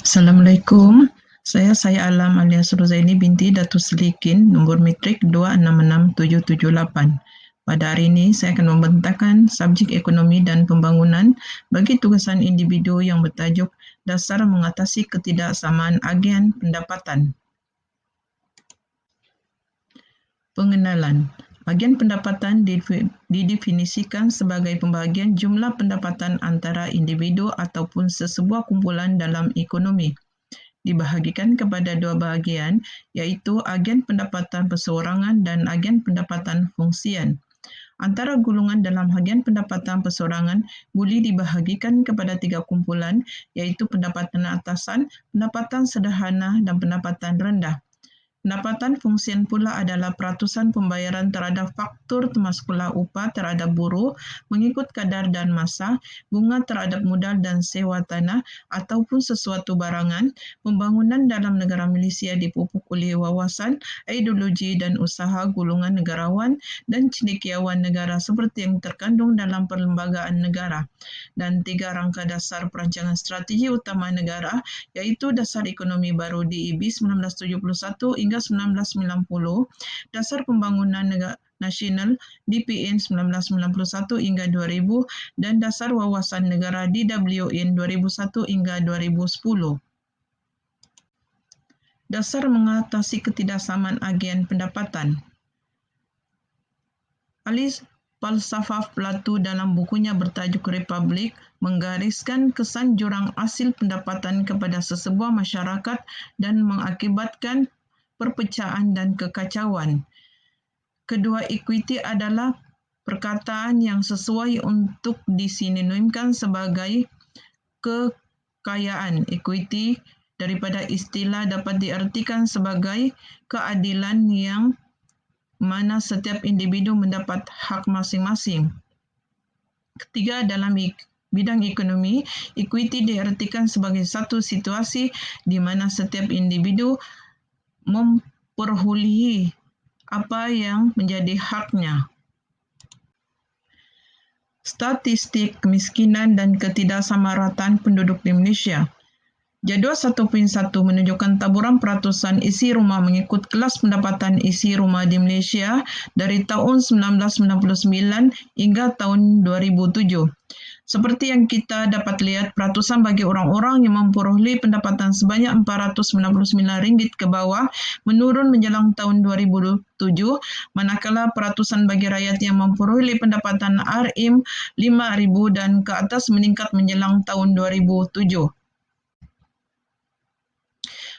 Assalamualaikum. Saya Alam alias Rozaini binti Datuk Selikin, nombor matrik 266778. Pada hari ini, saya akan membentangkan subjek ekonomi dan pembangunan bagi tugasan individu yang bertajuk Dasar Mengatasi Ketidaksamaan Agen Pendapatan. Pengenalan. Agen pendapatan didefinisikan sebagai pembahagian jumlah pendapatan antara individu ataupun sesebuah kumpulan dalam ekonomi. Dibahagikan kepada dua bahagian, iaitu agen pendapatan perseorangan dan agen pendapatan fungsian. Antara golongan dalam agen pendapatan perseorangan boleh dibahagikan kepada tiga kumpulan, iaitu pendapatan atasan, pendapatan sederhana dan pendapatan rendah. Pendapatan fungsian pula adalah peratusan pembayaran terhadap faktur termasuklah upah terhadap buruh mengikut kadar dan masa, bunga terhadap modal dan sewa tanah ataupun sesuatu barangan. Pembangunan dalam negara Malaysia dipupuk oleh wawasan, ideologi dan usaha golongan negarawan dan cendekiawan negara seperti yang terkandung dalam Perlembagaan Negara. Dan tiga rangka dasar perancangan strategi utama negara, iaitu Dasar Ekonomi Baru DEB 1971 hingga 1990, Dasar Pembangunan Nasional DPN 1991 hingga 2000, dan Dasar Wawasan Negara DWN 2001 hingga 2010. Dasar mengatasi ketidaksamaan agen pendapatan. Ahli falsafah Plato dalam bukunya bertajuk Republik menggariskan kesan jurang hasil pendapatan kepada sesebuah masyarakat dan mengakibatkan perpecahan dan kekacauan. Kedua equity adalah perkataan yang sesuai untuk disinonimkan sebagai kekayaan. Equity daripada istilah dapat diartikan sebagai keadilan yang mana setiap individu mendapat hak masing-masing. Ketiga, dalam bidang ekonomi, equity diartikan sebagai satu situasi di mana setiap individu memperolehi apa yang menjadi haknya. Statistik kemiskinan dan ketidaksamarataan penduduk di Malaysia. Jadual 1.1 menunjukkan taburan peratusan isi rumah mengikut kelas pendapatan isi rumah di Malaysia dari tahun 1999 hingga tahun 2007. Seperti yang kita dapat lihat, peratusan bagi orang-orang yang memperoleh pendapatan sebanyak RM499 ke bawah menurun menjelang tahun 2007, manakala peratusan bagi rakyat yang memperoleh pendapatan RM5,000 dan ke atas meningkat menjelang tahun 2007.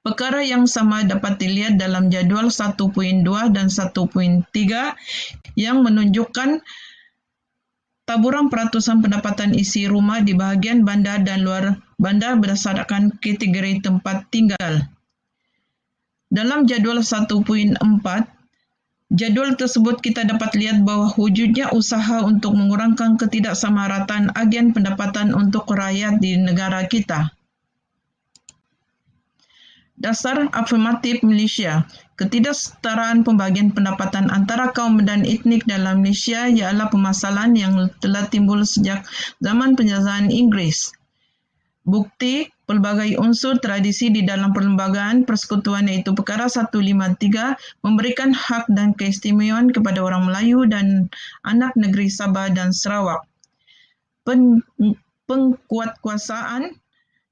Perkara yang sama dapat dilihat dalam jadual 1.2 dan 1.3 yang menunjukkan taburan peratusan pendapatan isi rumah di bahagian bandar dan luar bandar berdasarkan kategori tempat tinggal. Dalam jadual 1.4, jadual tersebut kita dapat lihat bahawa wujudnya usaha untuk mengurangkan ketidaksamarataan agen pendapatan untuk rakyat di negara kita. Dasar afirmatif Malaysia. Ketidaksetaraan pembagian pendapatan antara kaum dan etnik dalam Malaysia ialah permasalahan yang telah timbul sejak zaman penjajahan Inggeris. Bukti pelbagai unsur tradisi di dalam perlembagaan persekutuan iaitu perkara 153 memberikan hak dan keistimewaan kepada orang Melayu dan anak negeri Sabah dan Sarawak. Pengkuatkuasaan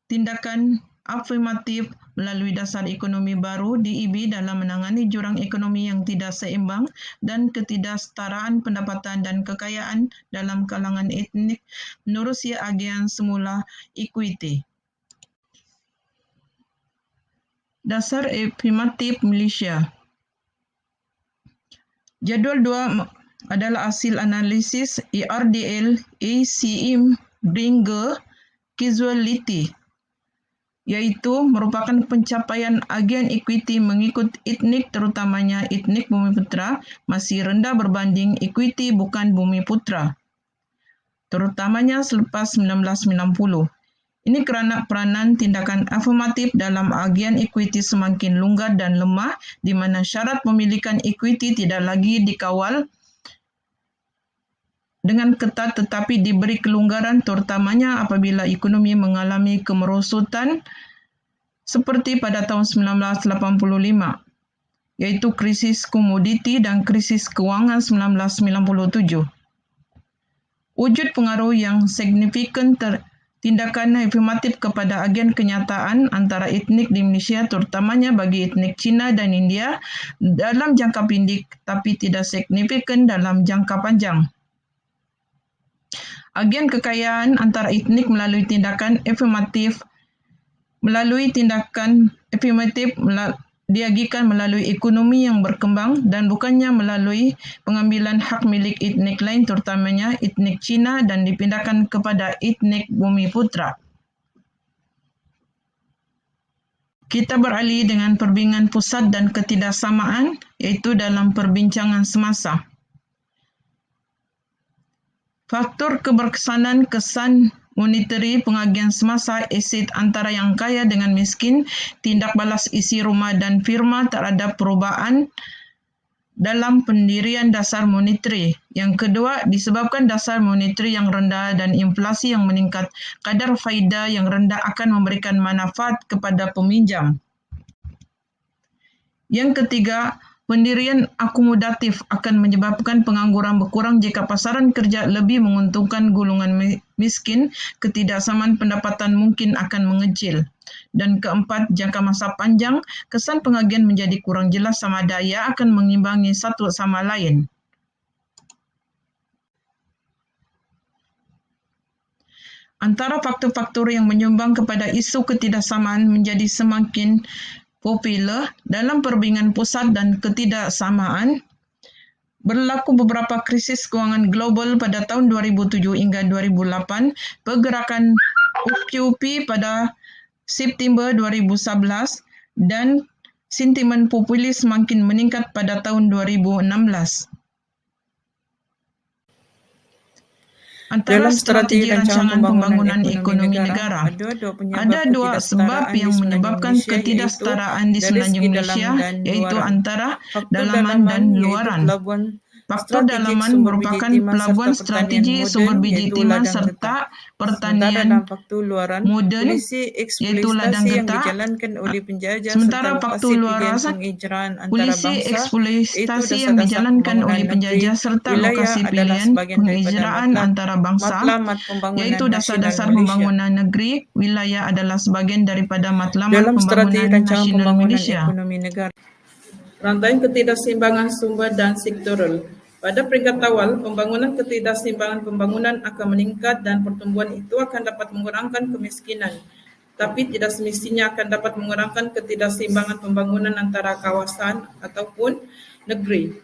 tindakan afirmatif melalui Dasar Ekonomi Baru DEB dalam menangani jurang ekonomi yang tidak seimbang dan ketidaksetaraan pendapatan dan kekayaan dalam kalangan etnik menerusi agen semula equity. Dasar afirmatif Malaysia. Jadual 2 adalah hasil analisis ERDL ACM Bringer Casualty, iaitu merupakan pencapaian agen equity mengikut etnik, terutamanya etnik Bumiputra, masih rendah berbanding equity bukan Bumiputra, terutamanya selepas 1990. Ini kerana peranan tindakan afirmatif dalam agen equity semakin longgar dan lemah, di mana syarat pemilikan equity tidak lagi dikawal dengan ketat tetapi diberi kelonggaran, terutamanya apabila ekonomi mengalami kemerosotan seperti pada tahun 1985, yaitu krisis komoditi dan krisis keuangan 1997. Wujud pengaruh yang signifikan tindakan afirmatif kepada agen kenyataan antara etnik di Malaysia, terutamanya bagi etnik Cina dan India, dalam jangka pendek tapi tidak signifikan dalam jangka panjang. Agen kekayaan antara etnik melalui tindakan afirmatif diagikan melalui ekonomi yang berkembang dan bukannya melalui pengambilan hak milik etnik lain, terutamanya etnik Cina, dan dipindahkan kepada etnik Bumiputra. Kita beralih dengan perbincangan pusat dan ketidaksamaan, iaitu dalam perbincangan semasa. Faktor keberkesanan kesan monetary pengagihan semasa, aset antara yang kaya dengan miskin, tindak balas isi rumah dan firma terhadap perubahan dalam pendirian dasar monetary. Yang kedua, disebabkan dasar monetary yang rendah dan inflasi yang meningkat, kadar faedah yang rendah akan memberikan manfaat kepada peminjam. Yang ketiga, pendirian akomodatif akan menyebabkan pengangguran berkurang jika pasaran kerja lebih menguntungkan golongan miskin, ketidaksamaan pendapatan mungkin akan mengecil. Dan keempat, jangka masa panjang, kesan pengagihan menjadi kurang jelas sama daya akan mengimbangi satu sama lain. Antara faktor-faktor yang menyumbang kepada isu ketidaksamaan menjadi semakin popular dalam perbincangan pusat dan ketidaksamaan, berlaku beberapa krisis keuangan global pada tahun 2007 hingga 2008, pergerakan OQP pada September 2011, dan sentimen populis semakin meningkat pada tahun 2016. Antara strategi rancangan pembangunan ekonomi negara, ada dua sebab yang menyebabkan ketidaksetaraan di semenanjung Malaysia, iaitu antara dalaman dan luaran. Faktor dalaman merupakan pelabuhan strategi sumber biji timah serta pertanian moden, iaitu ladang getah. Sementara faktor luaran, polisi eksploitasi yang dijalankan oleh penjajah serta lokasi pilihan penghijraan antara bangsa, iaitu dasar-dasar pembangunan negeri wilayah adalah sebahagian daripada matlamat pembangunan nasional Malaysia. Rantaian ketidakseimbangan sumber dan sektoral. Pada peringkat awal, pembangunan ketidakseimbangan pembangunan akan meningkat dan pertumbuhan itu akan dapat mengurangkan kemiskinan, tapi tidak semestinya akan dapat mengurangkan ketidakseimbangan pembangunan antara kawasan ataupun negeri.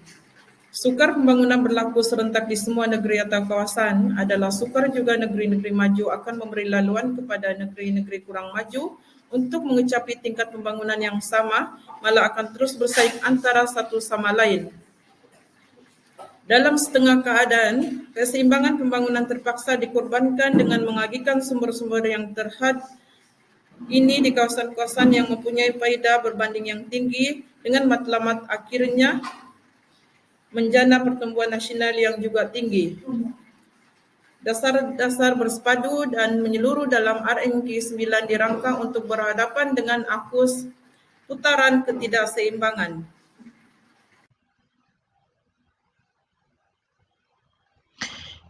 Sukar pembangunan berlaku serentak di semua negeri atau kawasan adalah sukar juga negeri-negeri maju akan memberi laluan kepada negeri-negeri kurang maju untuk mengecapi tingkat pembangunan yang sama, malah akan terus bersaing antara satu sama lain. Dalam setengah keadaan, keseimbangan pembangunan terpaksa dikorbankan dengan mengagikan sumber-sumber yang terhad ini di kawasan-kawasan yang mempunyai faedah berbanding yang tinggi, dengan matlamat akhirnya menjana pertumbuhan nasional yang juga tinggi. Dasar-dasar bersepadu dan menyeluruh dalam RMK 9 dirangka untuk berhadapan dengan akus putaran ketidakseimbangan.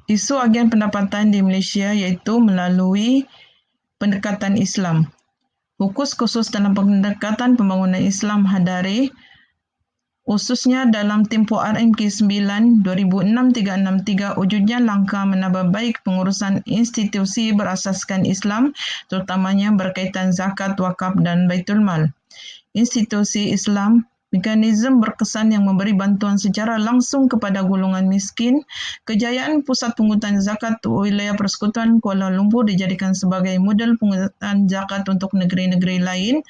Isu agen pendapatan di Malaysia iaitu melalui pendekatan Islam. Fokus khusus dalam pendekatan pembangunan Islam hadari, khususnya dalam tempoh RMK 9 2006-363, wujudnya langkah menambah baik pengurusan institusi berasaskan Islam, terutamanya berkaitan zakat, wakaf dan baitul mal. Institusi Islam, mekanisme berkesan yang memberi bantuan secara langsung kepada golongan miskin. Kejayaan pusat penggunaan zakat wilayah Persekutuan Kuala Lumpur dijadikan sebagai model penggunaan zakat untuk negeri-negeri lain.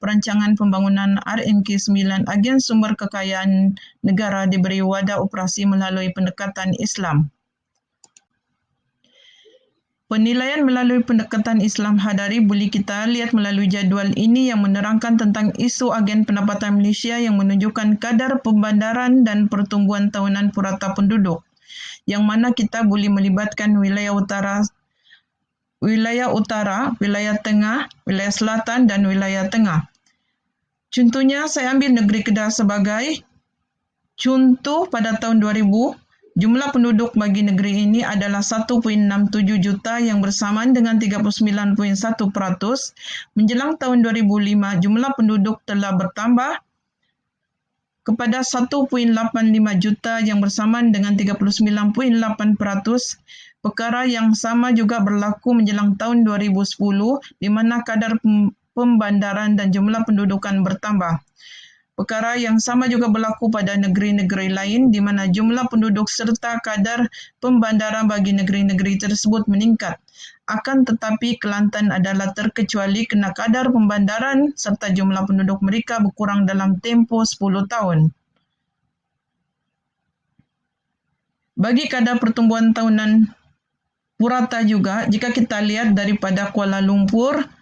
Perancangan pembangunan RMK 9, agen sumber kekayaan negara diberi wadah operasi melalui pendekatan Islam. Penilaian melalui pendekatan Islam hadari boleh kita lihat melalui jadual ini yang menerangkan tentang isu agen pendapatan Malaysia yang menunjukkan kadar pembandaran dan pertumbuhan tahunan purata penduduk, yang mana kita boleh melibatkan wilayah utara wilayah utara, wilayah tengah, wilayah selatan, dan wilayah tengah. Contohnya, saya ambil negeri Kedah sebagai contoh. Pada tahun 2000, jumlah penduduk bagi negeri ini adalah 1.67 juta yang bersamaan dengan 39.1%. Menjelang tahun 2005, jumlah penduduk telah bertambah kepada 1.85 juta yang bersamaan dengan 39.8%. Perkara yang sama juga berlaku menjelang tahun 2010, di mana kadar pembandaran dan jumlah pendudukan bertambah. Perkara yang sama juga berlaku pada negeri-negeri lain, di mana jumlah penduduk serta kadar pembandaran bagi negeri-negeri tersebut meningkat. Akan tetapi, Kelantan adalah terkecuali kerana kadar pembandaran serta jumlah penduduk mereka berkurang dalam tempoh 10 tahun. Bagi kadar pertumbuhan tahunan purata juga, jika kita lihat daripada Kuala Lumpur,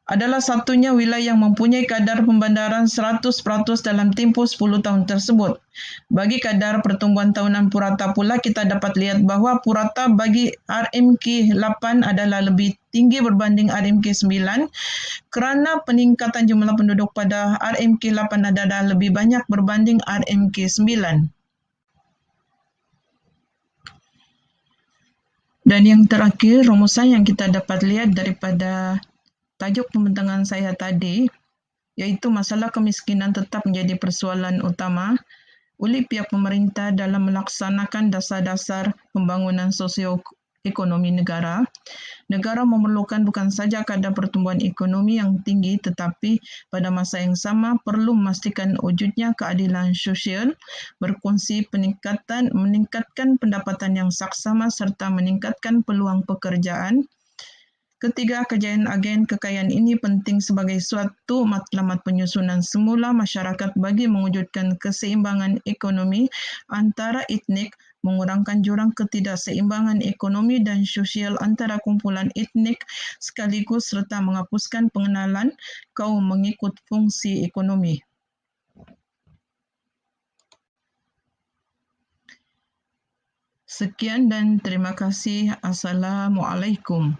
adalah satunya wilayah yang mempunyai kadar pembandaran 100% dalam tempoh 10 tahun tersebut. Bagi kadar pertumbuhan tahunan purata pula, kita dapat lihat bahawa purata bagi RMK 8 adalah lebih tinggi berbanding RMK 9 kerana peningkatan jumlah penduduk pada RMK 8 adalah lebih banyak berbanding RMK 9. Dan yang terakhir, rumusan yang kita dapat lihat daripada tajuk pembentangan saya tadi, iaitu masalah kemiskinan tetap menjadi persoalan utama oleh pihak pemerintah dalam melaksanakan dasar-dasar pembangunan sosioekonomi negara. Negara memerlukan bukan saja kadar pertumbuhan ekonomi yang tinggi, tetapi pada masa yang sama perlu memastikan wujudnya keadilan sosial, berkongsi meningkatkan pendapatan yang saksama serta meningkatkan peluang pekerjaan. Ketiga, kejayaan agen kekayaan ini penting sebagai suatu matlamat penyusunan semula masyarakat bagi mewujudkan keseimbangan ekonomi antara etnik, mengurangkan jurang ketidakseimbangan ekonomi dan sosial antara kumpulan etnik sekaligus serta menghapuskan pengenalan kaum mengikut fungsi ekonomi. Sekian dan terima kasih. Assalamualaikum.